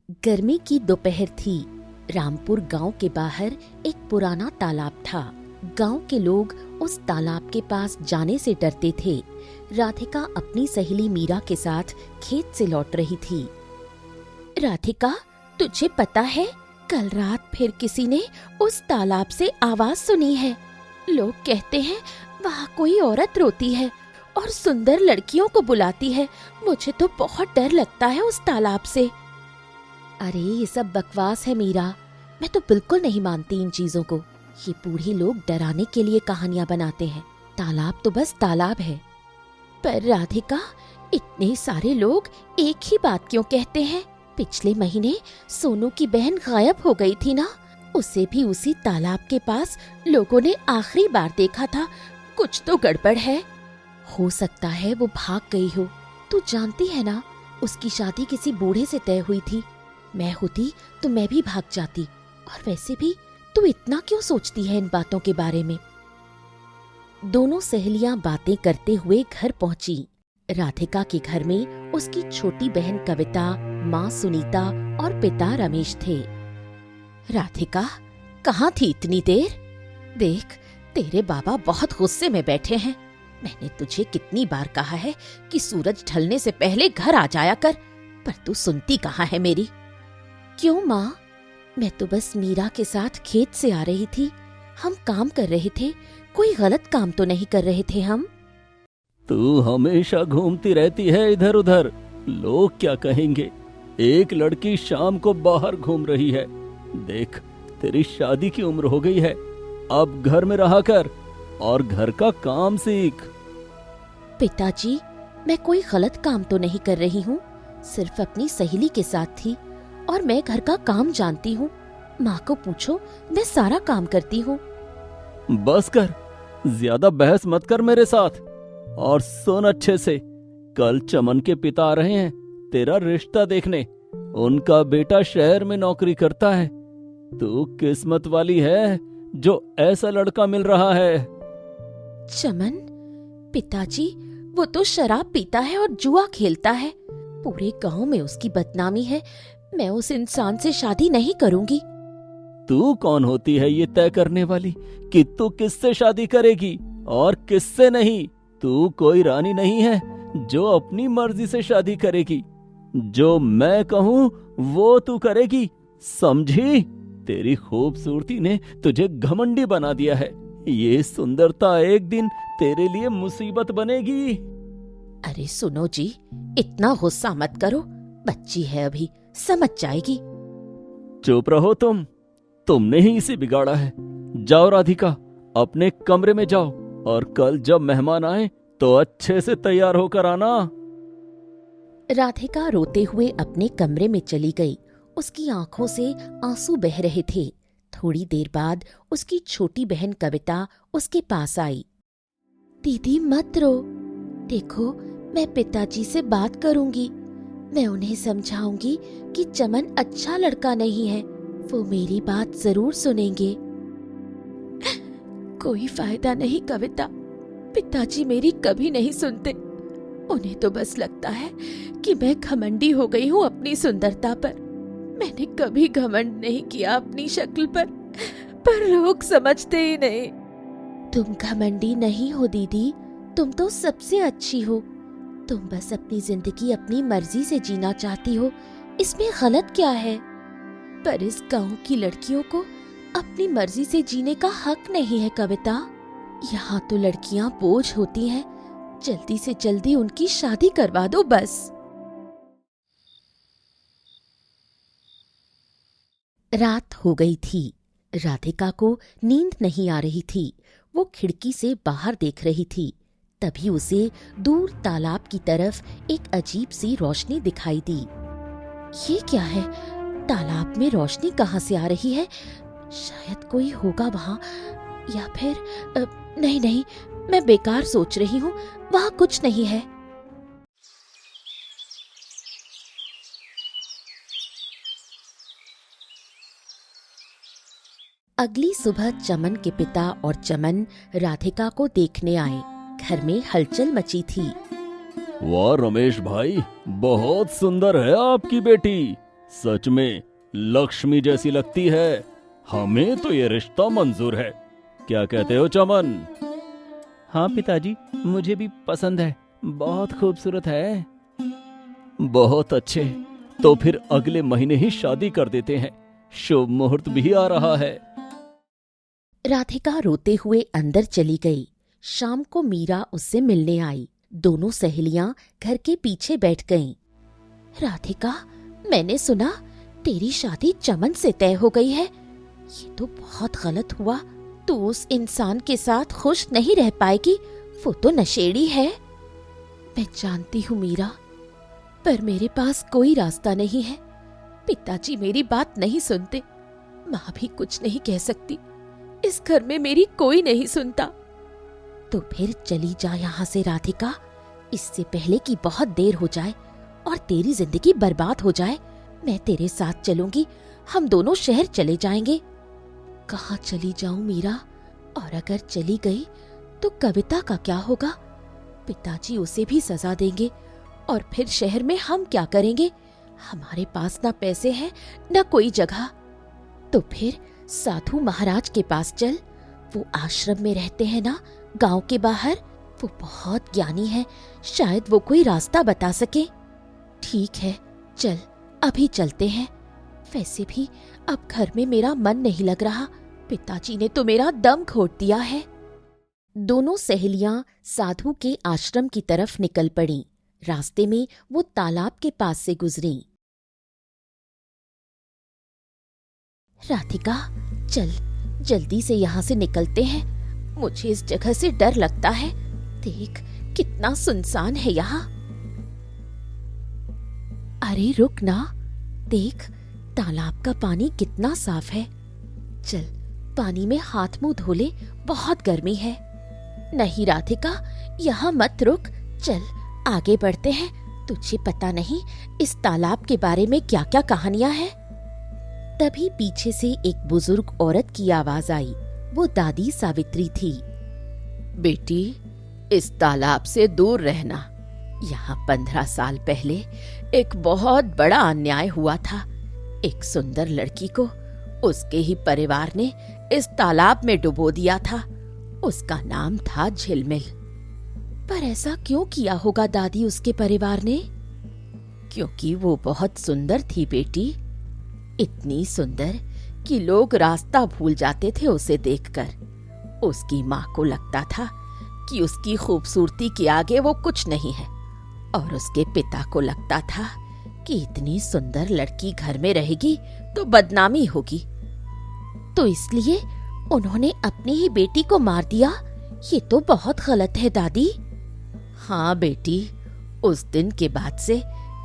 गर्मी की दोपहर थी। रामपुर गांव के बाहर एक पुराना तालाब था। गांव के लोग उस तालाब के पास जाने से डरते थे। राधिका अपनी सहेली मीरा के साथ खेत से लौट रही थी। राधिका, तुझे पता है, कल रात फिर किसी ने उस तालाब से आवाज सुनी है। लोग कहते हैं वहाँ कोई औरत रोती है और सुंदर लड़कियों को बुलाती है। मुझे तो बहुत डर लगता है उस तालाब से। अरे ये सब बकवास है मीरा, मैं तो बिल्कुल नहीं मानती इन चीजों को। ये बूढ़े लोग डराने के लिए कहानियां बनाते हैं। तालाब तो बस तालाब है। पर राधिका, इतने सारे लोग एक ही बात क्यों कहते हैं? पिछले महीने सोनू की बहन गायब हो गई थी ना, उसे भी उसी तालाब के पास लोगों ने आखिरी बार देखा था। कुछ तो गड़बड़ है। हो सकता है वो भाग गई हो। तू जानती है ना, उसकी शादी किसी बूढ़े से तय हुई थी। मैं होती तो मैं भी भाग जाती। और वैसे भी तू इतना क्यों सोचती है इन बातों के बारे में? दोनों सहेलियां बातें करते हुए घर पहुंची। राधिका के घर में उसकी छोटी बहन कविता, माँ सुनीता और पिता रमेश थे। राधिका, कहाँ थी इतनी देर? देख, तेरे बाबा बहुत गुस्से में बैठे हैं। मैंने तुझे कितनी बार कहा है कि सूरज ढलने से पहले घर आ जाया कर, पर तू सुनती कहाँ है मेरी? क्यों माँ? मैं तो बस मीरा के साथ खेत से आ रही थी। हम काम कर रहे थे, कोई गलत काम तो नहीं कर रहे थे हम। तू हमेशा घूमती रहती है इधर उधर, लोग क्या कहेंगे? एक लड़की शाम को बाहर घूम रही है। देख, तेरी शादी की उम्र हो गई है, अब घर में रहा कर और घर का काम सीख। पिताजी, मैं कोई गलत काम तो नहीं कर रही हूँ, सिर्फ अपनी सहेली के साथ थी और मैं घर का काम जानती हूँ। माँ को पूछो, मैं सारा काम करती हूँ। बस कर, ज्यादा बहस मत कर मेरे साथ। और सुन अच्छे से, कल चमन के पिता आ रहे हैं तेरा रिश्ता देखने। उनका बेटा शहर में नौकरी करता है। तू किस्मत वाली है जो ऐसा लड़का मिल रहा है। चमन? पिताजी, वो तो शराब पीता है और जुआ खेलता है। पूरे गांव में उसकी बदनामी है। मैं उस इंसान से शादी नहीं करूंगी। तू कौन होती है ये तय करने वाली कि तू किससे शादी करेगी और किससे नहीं? तू कोई रानी नहीं है जो अपनी मर्जी से शादी करेगी। जो मैं कहूँ वो तू करेगी, समझी? तेरी खूबसूरती ने तुझे घमंडी बना दिया है। ये सुंदरता एक दिन तेरे लिए मुसीबत बनेगी। अरे सुनो जी, इतना गुस्सा मत करो। बच्ची है अभी, समझ जाएगी। चुप रहो तुमने ही इसे बिगाड़ा है। जाओ राधिका, अपने कमरे में जाओ और कल जब मेहमान आए तो अच्छे से तैयार होकर आना। राधिका रोते हुए अपने कमरे में चली गई। उसकी आंखों से आंसू बह रहे थे। थोड़ी देर बाद उसकी छोटी बहन कविता उसके पास आई। दीदी मत रो, देखो मैं पिताजी से बात करूंगी। मैं उन्हें समझाऊंगी कि चमन अच्छा लड़का नहीं है। वो मेरी बात जरूर सुनेंगे। कोई फायदा नहीं कविता, पिताजी मेरी कभी नहीं सुनते। उन्हें तो बस लगता है कि मैं घमंडी हो गई हूँ अपनी सुंदरता पर। मैंने कभी घमंड नहीं किया अपनी शक्ल पर लोग समझते ही नहीं। तुम घमंडी नहीं हो दीदी, तुम तो सबसे अच्छी हो। तुम बस अपनी जिंदगी अपनी मर्जी से जीना चाहती हो, इसमें गलत क्या है? पर इस गांव की लड़कियों को अपनी मर्जी से जीने का हक नहीं है कविता। यहाँ तो लड़कियां बोझ होती हैं। जल्दी से जल्दी उनकी शादी करवा दो बस। रात हो गई थी। राधिका को नींद नहीं आ रही थी। वो खिड़की से बाहर देख रही थी। तभी उसे दूर तालाब की तरफ एक अजीब सी रोशनी दिखाई दी। ये क्या है? तालाब में रोशनी कहाँ से आ रही है? शायद कोई होगा वहाँ, या फिर नहीं, मैं बेकार सोच रही हूँ। वहाँ कुछ नहीं है। अगली सुबह चमन के पिता और चमन राधिका को देखने आए। घर में हलचल मची थी। वाह रमेश भाई, बहुत सुंदर है आपकी बेटी। सच में लक्ष्मी जैसी लगती है। हमें तो ये रिश्ता मंजूर है। क्या कहते हो चमन? हाँ पिताजी, मुझे भी पसंद है। बहुत खूबसूरत है। बहुत अच्छे, तो फिर अगले महीने ही शादी कर देते हैं। शुभ मुहूर्त भी आ रहा है। राधिका रोते हुए अंदर चली गई। शाम को मीरा उससे मिलने आई। दोनों सहेलियां घर के पीछे बैठ गईं। राधिका, मैंने सुना तेरी शादी चमन से तय हो गई है। ये तो बहुत गलत हुआ। तू उस इंसान के साथ खुश नहीं रह पाएगी। वो तो नशेड़ी है। मैं जानती हूँ मीरा, पर मेरे पास कोई रास्ता नहीं है। पिताजी मेरी बात नहीं सुनते, माँ भी कुछ नहीं कह सकती। इस घर में मेरी कोई नहीं सुनता। तो फिर चली जा यहाँ से राधिका, इससे पहले कि बहुत देर हो जाए और तेरी जिंदगी बर्बाद हो जाए। मैं तेरे साथ चलूंगी। हम दोनों शहर चले जाएंगे। कहाँ चली जाऊं मीरा? और अगर चली गई तो कविता का क्या होगा? पिताजी उसे भी सजा देंगे और फिर शहर में हम क्या करेंगे? हमारे पास ना पैसे हैं ना कोई जगह। तो फिर साधु महाराज के पास चल। वो आश्रम में रहते हैं ना, गांव के बाहर। वो बहुत ज्ञानी है, शायद वो कोई रास्ता बता सके। ठीक है, चल अभी चलते हैं। वैसे भी अब घर में मेरा मन नहीं लग रहा। पिताजी ने तो मेरा दम घोट दिया है। दोनों सहेलियां साधु के आश्रम की तरफ निकल पड़ीं। रास्ते में वो तालाब के पास से गुजरीं। राधिका, चल जल्दी से यहाँ से निकलते हैं। मुझे इस जगह से डर लगता है। देख कितना सुनसान है यहाँ। अरे रुक ना, देख तालाब का पानी कितना साफ है। चल पानी में हाथ मुंह धो ले, बहुत गर्मी है। नहीं राधिका, यहाँ मत रुक। चल आगे बढ़ते हैं। तुझे पता नहीं इस तालाब के बारे में क्या क्या कहानियां हैं। तभी पीछे से एक बुजुर्ग औरत की आवाज आई। वो दादी सावित्री थी। बेटी, इस तालाब से दूर रहना। यहाँ 15 साल पहले एक बहुत बड़ा अन्याय हुआ था। एक सुंदर लड़की को उसके ही परिवार ने इस तालाब में डुबो दिया था। उसका नाम था झिलमिल। पर ऐसा क्यों किया होगा दादी उसके परिवार ने? क्योंकि वो बहुत सुंदर थी बेटी। इतनी सुंदर कि लोग रास्ता भूल जाते थे उसे देखकर। उसकी माँ को लगता था कि उसकी खूबसूरती के आगे वो कुछ नहीं है, और उसके पिता को लगता था कि इतनी सुंदर लड़की घर में रहेगी तो बदनामी होगी। तो इसलिए उन्होंने अपनी ही बेटी को मार दिया। ये तो बहुत गलत है दादी। हाँ बेटी, उस दिन के बाद से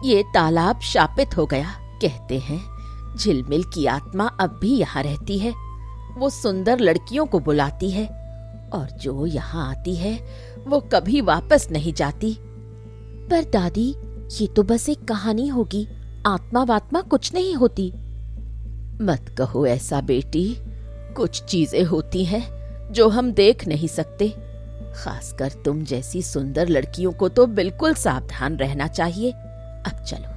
ये तालाब शापित हो गया। कहते हैं झिलमिल की आत्मा अब भी यहाँ रहती है। वो सुंदर लड़कियों को बुलाती है, और जो यहाँ आती है वो कभी वापस नहीं जाती। पर दादी, ये तो बस एक कहानी होगी। आत्मा वात्मा कुछ नहीं होती। मत कहो ऐसा बेटी। कुछ चीजें होती हैं जो हम देख नहीं सकते। खासकर तुम जैसी सुंदर लड़कियों को तो बिल्कुल सावधान रहना चाहिए। अब चलो,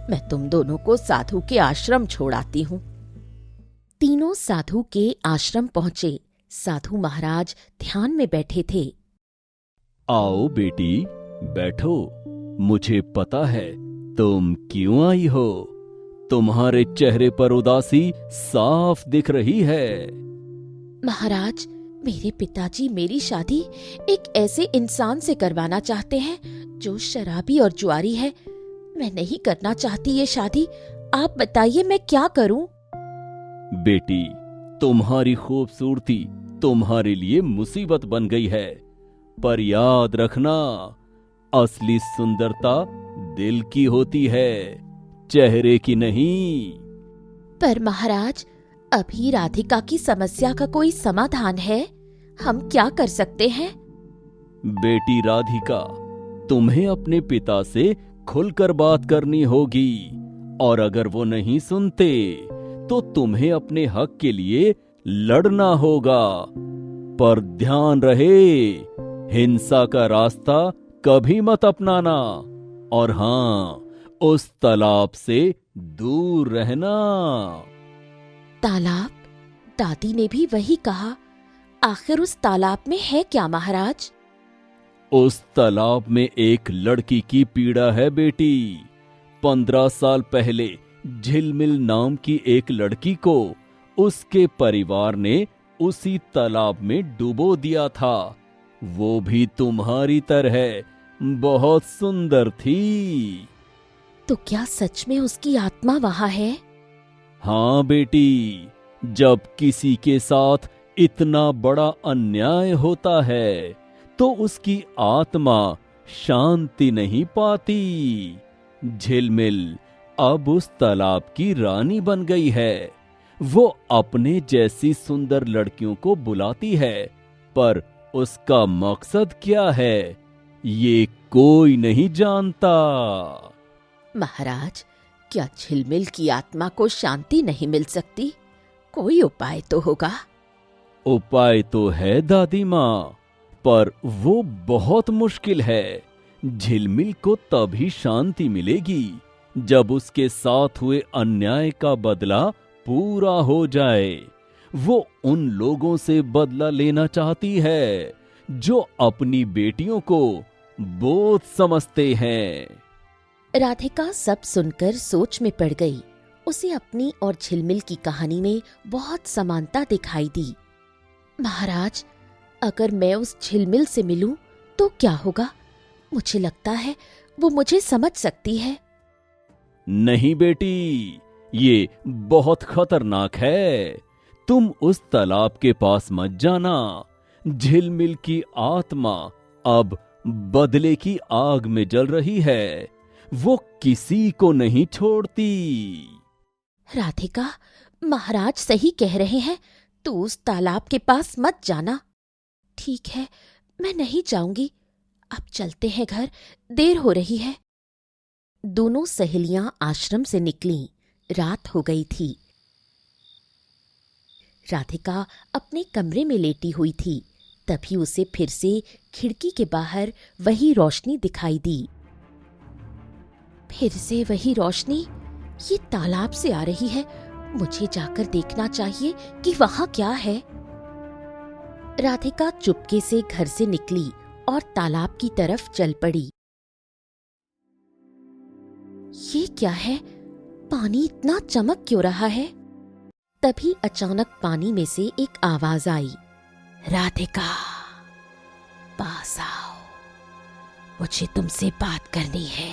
मैं तुम दोनों को साधु के आश्रम छोड़ आती हूँ। तीनों साधु के आश्रम पहुँचे। साधु महाराज ध्यान में बैठे थे। आओ बेटी, बैठो। मुझे पता है तुम क्यों आई हो। तुम्हारे चेहरे पर उदासी साफ दिख रही है। महाराज, मेरे पिताजी मेरी शादी एक ऐसे इंसान से करवाना चाहते हैं जो शराबी और जुआरी है। मैं नहीं करना चाहती ये शादी। आप बताइए मैं क्या करूं? बेटी, तुम्हारी खूबसूरती तुम्हारे लिए मुसीबत बन गई है। पर याद रखना, असली सुंदरता दिल की होती है, चेहरे की नहीं। पर महाराज, अभी राधिका की समस्या का कोई समाधान है? हम क्या कर सकते हैं? बेटी राधिका, तुम्हें अपने पिता से खुलकर बात करनी होगी, और अगर वो नहीं सुनते तो तुम्हें अपने हक के लिए लड़ना होगा। पर ध्यान रहे, हिंसा का रास्ता कभी मत अपनाना। और हाँ, उस तालाब से दूर रहना। तालाब? दादी ने भी वही कहा। आखिर उस तालाब में है क्या महाराज? उस तालाब में एक लड़की की पीड़ा है बेटी। 15 साल पहले झिलमिल नाम की एक लड़की को उसके परिवार ने उसी तालाब में डुबो दिया था। वो भी तुम्हारी तरह बहुत सुंदर थी। तो क्या सच में उसकी आत्मा वहां है? हाँ बेटी, जब किसी के साथ इतना बड़ा अन्याय होता है तो उसकी आत्मा शांति नहीं पाती। झिलमिल अब उस तालाब की रानी बन गई है। वो अपने जैसी सुंदर लड़कियों को बुलाती है, पर उसका मकसद क्या है ये कोई नहीं जानता। महाराज, क्या झिलमिल की आत्मा को शांति नहीं मिल सकती? कोई उपाय तो होगा। उपाय तो है दादी माँ, पर वो बहुत मुश्किल है। झिलमिल को तभी शांति मिलेगी जब उसके साथ हुए अन्याय का बदला पूरा हो जाए। वो उन लोगों से बदला लेना चाहती है जो अपनी बेटियों को बोझ समझते हैं। राधिका सब सुनकर सोच में पड़ गई। उसे अपनी और झिलमिल की कहानी में बहुत समानता दिखाई दी। महाराज, अगर मैं उस झिलमिल से मिलूं तो क्या होगा? मुझे लगता है वो मुझे समझ सकती है। नहीं बेटी, ये बहुत खतरनाक है। तुम उस तालाब के पास मत जाना। झिलमिल की आत्मा अब बदले की आग में जल रही है। वो किसी को नहीं छोड़ती। राधिका, महाराज सही कह रहे हैं। तू उस तालाब के पास मत जाना। ठीक है, मैं नहीं जाऊंगी। अब चलते हैं घर, देर हो रही है। दोनों सहेलियां आश्रम से निकलीं। रात हो गई थी। राधिका अपने कमरे में लेटी हुई थी। तभी उसे फिर से खिड़की के बाहर वही रोशनी दिखाई दी। फिर से वही रोशनी? ये तालाब से आ रही है। मुझे जाकर देखना चाहिए कि वहां क्या है। राधिका चुपके से घर से निकली और तालाब की तरफ चल पड़ी। ये क्या है? पानी इतना चमक क्यों रहा है? तभी अचानक पानी में से एक आवाज आई। राधिका, पास आओ, मुझे तुमसे बात करनी है।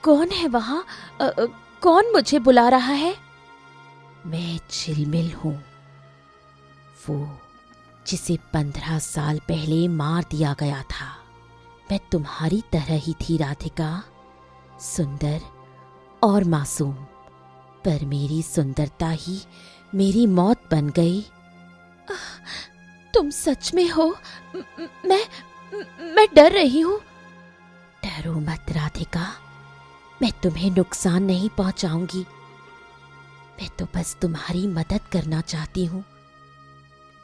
कौन है वहां? कौन मुझे बुला रहा है? मैं झिलमिल हूं, वो जिसे 15 साल पहले मार दिया गया था। मैं तुम्हारी तरह ही थी राधिका, सुंदर और मासूम, पर मेरी सुंदरता ही मेरी मौत बन गई। तुम सच में हो? मैं डर रही हूं। डरो मत राधिका, मैं तुम्हें नुकसान नहीं पहुंचाऊंगी। मैं तो बस तुम्हारी मदद करना चाहती हूँ।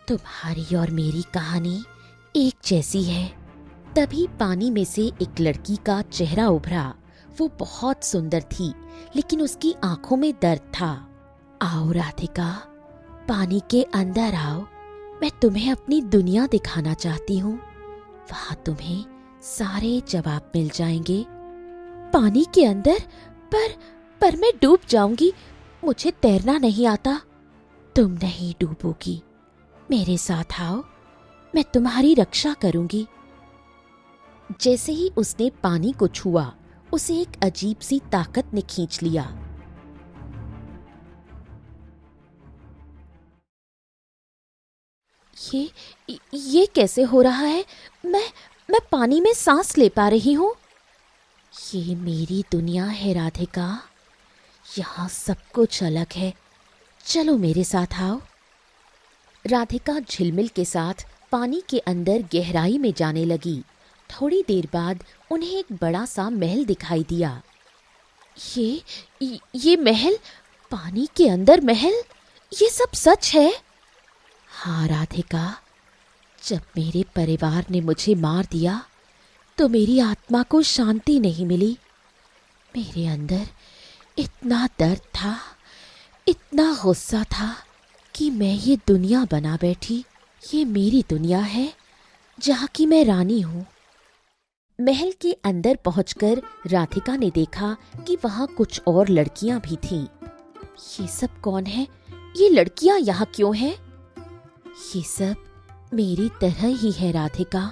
तुम्हारी और मेरी कहानी एक जैसी है। तभी पानी में से एक लड़की का चेहरा उभरा। वो बहुत सुंदर थी, लेकिन उसकी आंखों में दर्द था। आओ राधिका, पानी के अंदर आओ। मैं तुम्हें अपनी दुनिया दिखाना चाहती हूँ। वहां तुम्हें सारे जवाब मिल जाएंगे। पानी के अंदर? पर मैं डूब जाऊंगी। मुझे तैरना नहीं आता। तुम नहीं डूबोगी। मेरे साथ आओ, मैं तुम्हारी रक्षा करूंगी। जैसे ही उसने पानी को छुआ, उसे एक अजीब सी ताकत ने खींच लिया। ये कैसे हो रहा है? मैं पानी में सांस ले पा रही हूँ। ये मेरी दुनिया है राधिका। यहाँ सब कुछ अलग है। चलो मेरे साथ आओ। राधिका झिलमिल के साथ पानी के अंदर गहराई में जाने लगी। थोड़ी देर बाद उन्हें एक बड़ा सा महल दिखाई दिया। ये महल? पानी के अंदर महल? ये सब सच है? हाँ राधिका, जब मेरे परिवार ने मुझे मार दिया तो मेरी आत्मा को शांति नहीं मिली। मेरे अंदर इतना दर्द था, इतना गुस्सा था कि मैं ये दुनिया बना बैठी। ये मेरी दुनिया है जहाँ की मैं रानी हूँ। महल के अंदर पहुंचकर राधिका ने देखा कि वहाँ कुछ और लड़कियां भी थीं। ये सब कौन है? ये लड़कियां यहाँ क्यों हैं? ये सब मेरी तरह ही है राधिका।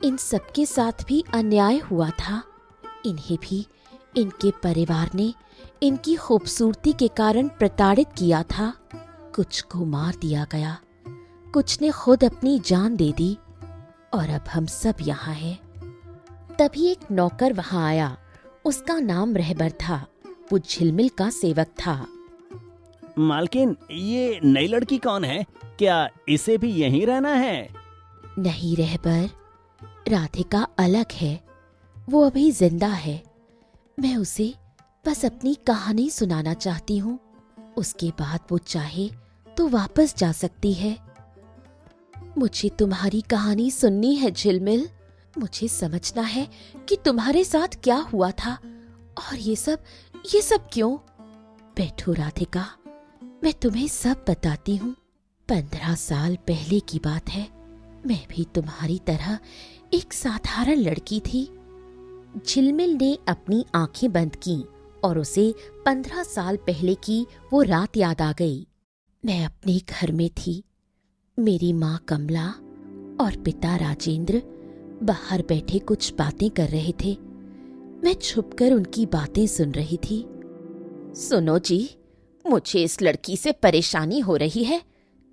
इन सबके साथ भी अन्याय हुआ था। इन्हें भी इनके परिवार ने इनकी खूबसूरती के कारण प्रताड़ित किया था। कुछ को मार दिया गया, कुछ ने खुद अपनी जान दे दी, और अब हम सब यहाँ हैं। तभी एक नौकर वहां आया। उसका नाम रहबर था। वो झिलमिल का सेवक था। मालकिन, ये नई लड़की कौन है? क्या इसे भी यहीं रहना है? नहीं रहबर, राधिका अलग है। वो अभी जिंदा है। मैं उसे बस अपनी कहानी सुनाना चाहती हूँ। उसके बाद वो चाहे तो वापस जा सकती है। मुझे तुम्हारी कहानी सुननी है झिलमिल। मुझे समझना है कि तुम्हारे साथ क्या हुआ था, और ये सब क्यों। बैठो राधिका, मैं तुम्हें सब बताती हूँ। 15 साल पहले की बात है। मैं भी तुम्हारी तरह एक साधारण लड़की थी। झिलमिल ने अपनी आंखें बंद की और उसे 15 साल पहले की वो रात याद आ गई। मैं अपने घर में थी। मेरी माँ कमला और पिता राजेंद्र बाहर बैठे कुछ बातें कर रहे थे। मैं छुपकर उनकी बातें सुन रही थी। सुनो जी, मुझे इस लड़की से परेशानी हो रही है।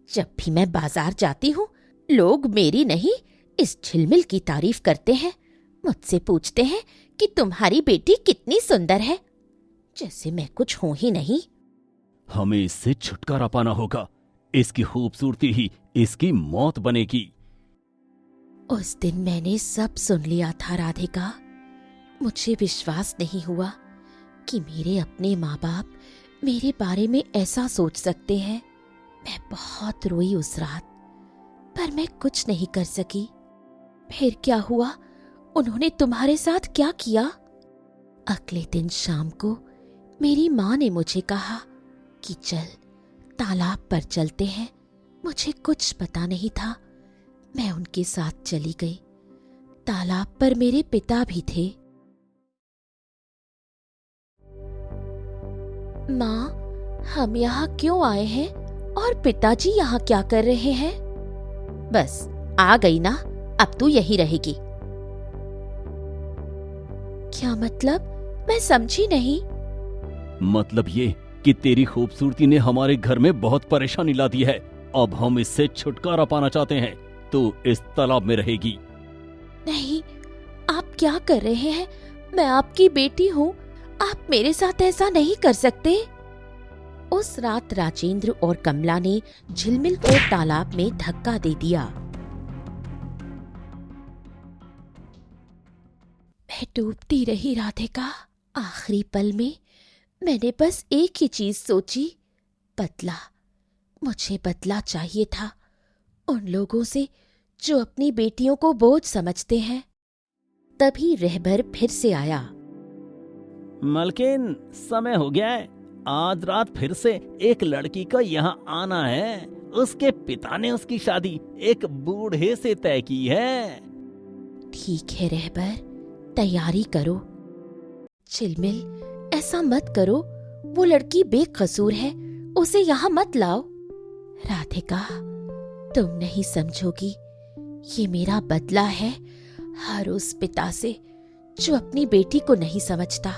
जब भी मैं बाजार जाती हूँ, लोग मेरी नहीं, इस झिलमिल की तारीफ करते हैं। मुझसे पूछते हैं कि तुम्हारी बेटी कितनी सुंदर है, जैसे मैं कुछ हूं ही नहीं। हमें इससे छुटकारा पाना होगा। इसकी खूबसूरती ही इसकी मौत बनेगी। उस दिन मैंने सब सुन लिया था राधिका। मुझे विश्वास नहीं हुआ कि मेरे अपने माँ बाप मेरे बारे में ऐसा सोच सकते हैं। मैं बहुत रोई उस रात, पर मैं कुछ नहीं कर सकी। फिर क्या हुआ? उन्होंने तुम्हारे साथ क्या किया? अगले दिन शाम को मेरी माँ ने मुझे कहा कि चल तालाब पर चलते हैं। मुझे कुछ पता नहीं था। मैं उनके साथ चली गई। तालाब पर मेरे पिता भी थे। माँ, हम यहाँ क्यों आए हैं और पिताजी यहाँ क्या कर रहे हैं? बस आ गई ना, अब तू यहीं रहेगी। क्या मतलब? मैं समझी नहीं। मतलब ये कि तेरी खूबसूरती ने हमारे घर में बहुत परेशानी ला दी है। अब हम इससे छुटकारा पाना चाहते हैं, तो इस तालाब में रहेगी। नहीं, आप क्या कर रहे हैं? मैं आपकी बेटी हूँ। आप मेरे साथ ऐसा नहीं कर सकते। उस रात राजेंद्र और कमला ने झिलमिल को तालाब में धक्का दे दिया। मैं डूबती रही राधिका। आखिरी पल में मैंने बस एक ही चीज सोची, बदला। मुझे बदला चाहिए था उन लोगों से जो अपनी बेटियों को बोझ समझते हैं। तभी रहबर फिर से आया। मालकिन, समय हो गया है। आज रात फिर से एक लड़की का यहाँ आना है। उसके पिता ने उसकी शादी एक बूढ़े से तय की है। ठीक है रहबर, तैयारी करो। झिलमिल, ऐसा मत करो। वो लड़की बेकसूर है, उसे यहाँ मत लाओ। राधिका, तुम नहीं समझोगी। ये मेरा बदला है हर उस पिता से जो अपनी बेटी को नहीं समझता।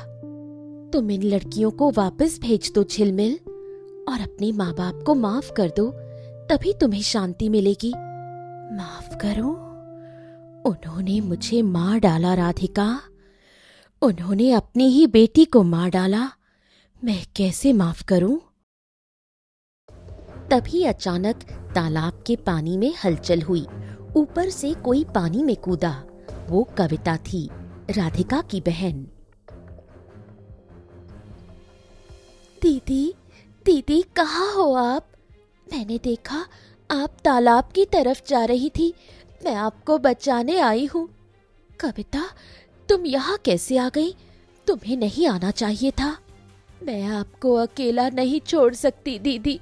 तुम इन लड़कियों को वापस भेज दो झिलमिल, और अपने माँ बाप को माफ कर दो, तभी तुम्हें शांति मिलेगी। माफ करो? उन्होंने मुझे मार डाला राधिका। उन्होंने अपनी ही बेटी को मार डाला। मैं कैसे माफ करूं? तभी अचानक तालाब के पानी में हलचल हुई। ऊपर से कोई पानी में कूदा। वो कविता थी, राधिका की बहन। दीदी, दीदी कहाँ हो आप? मैंने देखा आप तालाब की तरफ जा रही थी। मैं आपको बचाने आई हूँ। कविता, तुम यहाँ कैसे आ गई? तुम्हें नहीं आना चाहिए था। मैं आपको अकेला नहीं छोड़ सकती दीदी,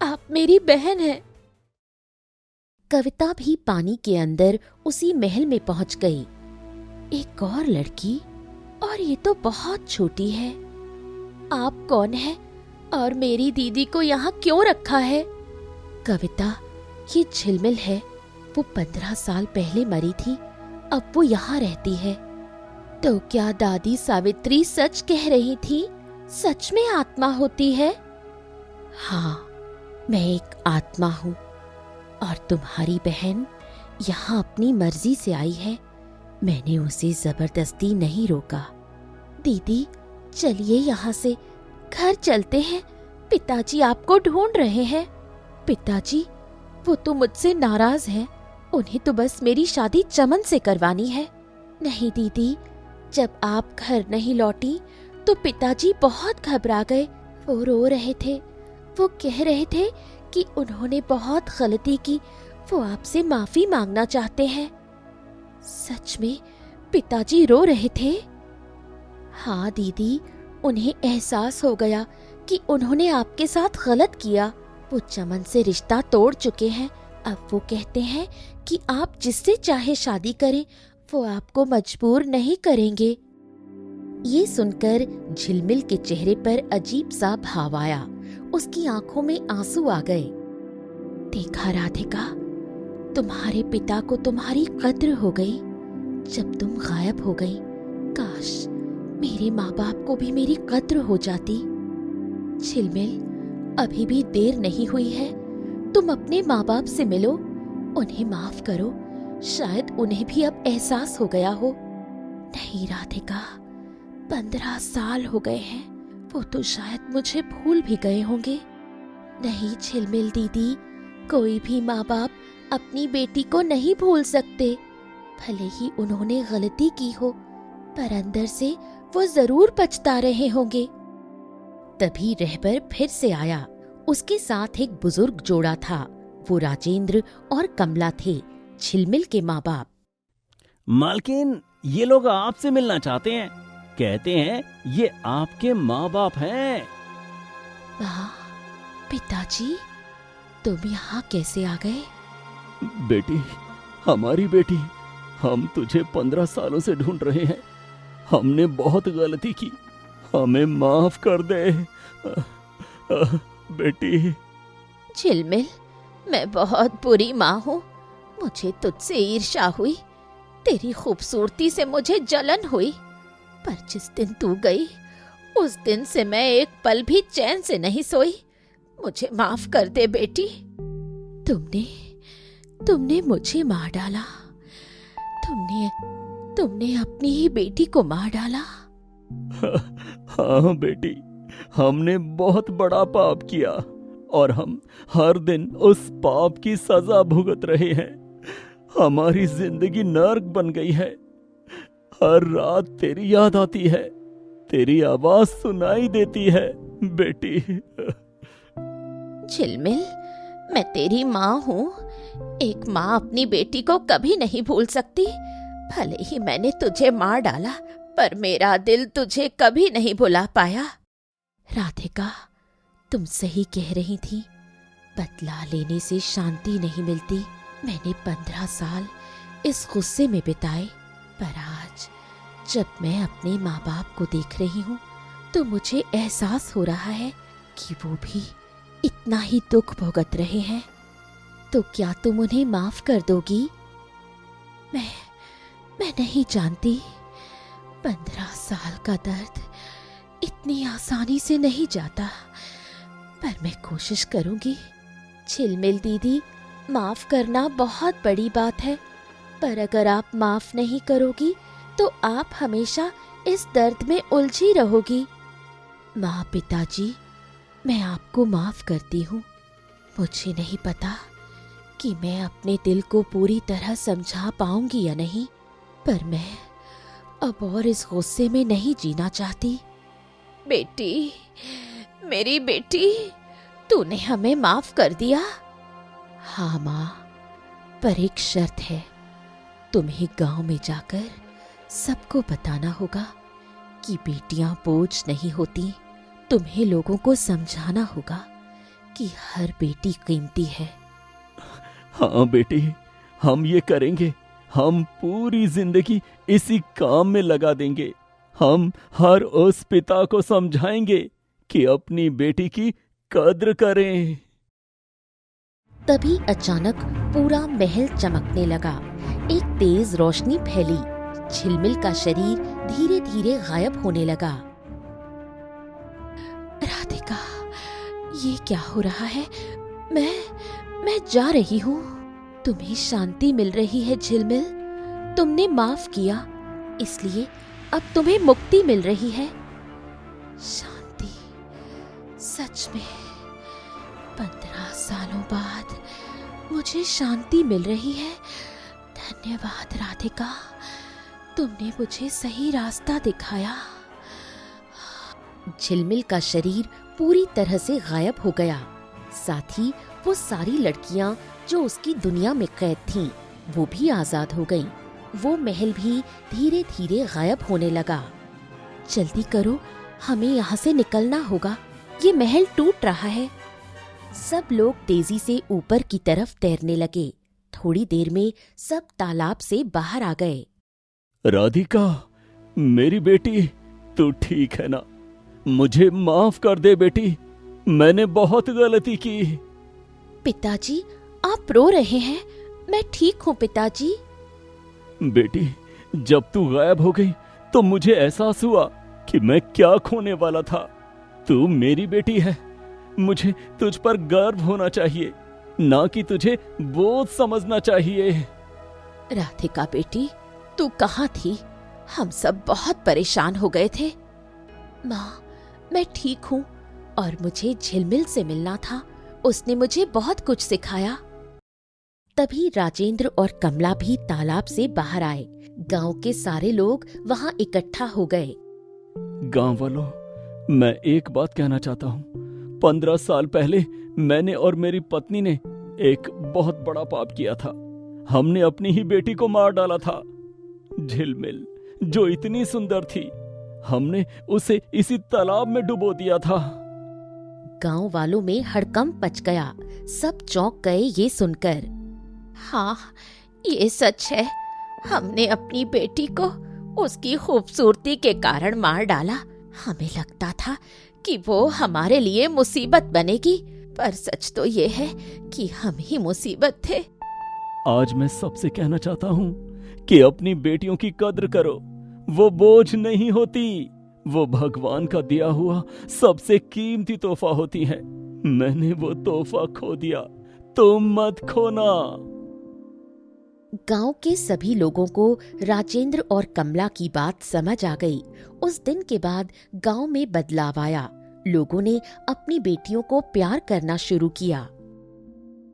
आप मेरी बहन हैं। कविता भी पानी के अंदर उसी महल में पहुंच गई। एक और लड़की, और ये तो बहुत छोटी है। आप कौन है और मेरी दीदी को यहाँ क्यों रखा है? कविता, ये झिलमिल है। वो 15 साल पहले मरी थी, अब वो यहाँ रहती है। तो क्या दादी सावित्री सच कह रही थी? सच में आत्मा होती है? हाँ, मैं एक आत्मा हूँ और तुम्हारी बहन यहाँ अपनी मर्जी से आई है। मैंने उसे जबरदस्ती नहीं रोका। दीदी, चलिए यहाँ से घर चलते हैं। पिताजी आपको ढूंढ रहे हैं। पिताजी, वो तो मुझसे नाराज हैं। उन्हें तो बस मेरी शादी चमन से करवानी है। नहीं दीदी, जब आप घर नहीं लौटी तो पिताजी बहुत घबरा गए। वो रो रहे थे। वो कह रहे थे कि उन्होंने बहुत गलती की, वो आपसे माफी मांगना चाहते हैं। सच में पिताजी रो रहे थे? हाँ दीदी, उन्हें एहसास हो गया कि उन्होंने आपके साथ गलत किया। वो चमन से रिश्ता तोड़ चुके हैं। अब वो कहते हैं कि आप जिससे चाहे शादी करें, वो आपको मजबूर नहीं करेंगे। ये सुनकर झिलमिल के चेहरे पर अजीब सा भाव आया। उसकी आंखों में आंसू आ गए। देखा राधिका, तुम्हारे पिता को तुम्हारी कद्र हो गई जब तुम गायब हो गई। काश मेरे माँ बाप को भी मेरी कद्र हो जाती। झिलमिल, अभी भी देर नहीं हुई है। तुम अपने माँ बाप से मिलो, उन्हें माफ करो। शायद उन्हें भी अब एहसास हो गया हो। नहीं राधिका, 15 साल हो गए हैं। वो तो शायद मुझे भूल भी गए होंगे। नहीं झिलमिल दीदी, कोई भी माँ बाप अपनी बेटी को नहीं भूल सकते। भले ही उन्होंने गलती की हो, पर अंदर से वो जरूर पछता रहे होंगे। तभी रहबर फिर से आया। उसके साथ एक बुजुर्ग जोड़ा था। वो राजेंद्र और कमला थे, झिलमिल के माँ बाप। मालकिन, ये लोग आपसे मिलना चाहते हैं। कहते हैं ये आपके माँ बाप हैं। वाह, पिताजी, तुम यहाँ कैसे आ गए? बेटी, हमारी बेटी, हम तुझे 15 सालों से ढूंढ रहे हैं। हमने बहुत गलती की, हमें माफ कर दे। बेटी। झिलमिल, मैं बहुत बुरी माँ हूँ। मुझे तुझसे ईर्ष्या हुई। तेरी खूबसूरती से मुझे जलन हुई। पर जिस दिन तू गई, उस दिन से मैं एक पल भी चैन से नहीं सोई। मुझे माफ कर दे बेटी। तुमने मुझे मार डाला। तुमने अपनी ही बेटी को मार डाला। हाँ बेटी, हमने बहुत बड़ा पाप किया और हम हर दिन उस पाप की सजा भुगत रहे हैं। हमारी जिंदगी नर्क बन गई है। हर रात तेरी याद आती है, तेरी आवाज सुनाई देती है बेटी। झिलमिल, मैं तेरी माँ हूँ। एक माँ अपनी बेटी को कभी नहीं भूल सकती। भले ही मैंने तुझे मार डाला, पर मेरा दिल तुझे कभी नहीं भुला पाया। राधिका, तुम सही कह रही थी। बदला लेने से शांति नहीं मिलती। मैंने 15 साल इस गुस्से में बिताए, पर आज जब मैं अपने माँ बाप को देख रही हूँ तो मुझे एहसास हो रहा है कि वो भी इतना ही दुख भुगत रहे हैं। तो क्या तुम उन्हें माफ कर दोगी? मैं नहीं जानती। 15 साल का दर्द इतनी आसानी से नहीं जाता, पर मैं कोशिश करूंगी। झिलमिल दीदी, माफ करना बहुत बड़ी बात है, पर अगर आप माफ नहीं करोगी तो आप हमेशा इस दर्द में उलझी रहोगी। माँ, पिताजी, मैं आपको माफ करती हूँ। मुझे नहीं पता कि मैं अपने दिल को पूरी तरह समझा पाऊंगी या नहीं, पर मैं अब और इस गुस्से में नहीं जीना चाहती। बेटी, मेरी बेटी, तूने हमें माफ कर दिया? हाँ माँ, पर एक शर्त है। तुम्हें गांव में जाकर सबको बताना होगा कि बेटियां बोझ नहीं होती। तुम्हें लोगों को समझाना होगा कि हर बेटी कीमती है। हाँ बेटी, हम ये करेंगे। हम पूरी जिंदगी इसी काम में लगा देंगे। हम हर उस पिता को समझाएंगे कि अपनी बेटी की कद्र करें। तभी अचानक पूरा महल चमकने लगा। एक तेज रोशनी फैली। झिलमिल का शरीर धीरे धीरे गायब होने लगा। राधिका, ये क्या हो रहा है? मैं जा रही हूँ। तुम्हें शांति मिल रही है झिलमिल। तुमने माफ किया, इसलिए अब तुम्हें मुक्ति मिल रही है। शांति, सच में 15 सालों बाद मुझे शांति मिल रही है। धन्यवाद राधिका, तुमने मुझे सही रास्ता दिखाया। झिलमिल का शरीर पूरी तरह से गायब हो गया। साथ ही वो सारी लड़कियां जो उसकी दुनिया में कैद थीं, वो भी आजाद हो गईं। वो महल भी धीरे धीरे गायब होने लगा। जल्दी करो, हमें यहाँ से निकलना होगा। ये महल टूट रहा है। सब लोग तेजी से ऊपर की तरफ तैरने लगे। थोड़ी देर में सब तालाब से बाहर आ गए। राधिका, मेरी बेटी, तू ठीक है ना? मुझे माफ कर दे बेटी, मैंने बहुत गलती की। पिताजी, आप रो रहे हैं? मैं ठीक हूँ पिताजी। बेटी, जब तू गायब हो गई तो मुझे एहसास हुआ कि मैं क्या खोने वाला था। तू मेरी बेटी है। मुझे तुझ पर गर्व होना चाहिए, ना कि तुझे बोझ समझना चाहिए। राधिका बेटी, तू कहाँ थी? हम सब बहुत परेशान हो गए थे। माँ, मैं ठीक हूँ और मुझे झिलमिल से मिलना था। उसने मुझे बहुत कुछ सिखाया। तभी राजेंद्र और कमला भी तालाब से बाहर आए। गांव के सारे लोग वहां इकट्ठा हो गए। गांव वालों, मैं एक बात कहना चाहता हूँ। 15 साल पहले मैंने और मेरी पत्नी ने एक बहुत बड़ा पाप किया था। हमने अपनी ही बेटी को मार डाला था। झिलमिल, जो इतनी सुंदर थी, हमने उसे इसी तालाब में डुबो दिया था। गांव वालों में हड़कंप मच गया। सब चौंक गए ये सुनकर। हाँ, ये सच है। हमने अपनी बेटी को उसकी खूबसूरती के कारण मार डाला। हमें लगता था कि वो हमारे लिए मुसीबत बनेगी, पर सच तो ये है कि हम ही मुसीबत थे। आज मैं सबसे कहना चाहता हूँ कि अपनी बेटियों की कद्र करो। वो बोझ नहीं होती, वो भगवान का दिया हुआ सबसे कीमती तोहफा होती है। मैंने वो तोहफा खो दिया, तुम मत खोना। गांव के सभी लोगों को राजेंद्र और कमला की बात समझ आ गई। उस दिन के बाद गांव में बदलाव आया। लोगों ने अपनी बेटियों को प्यार करना शुरू किया।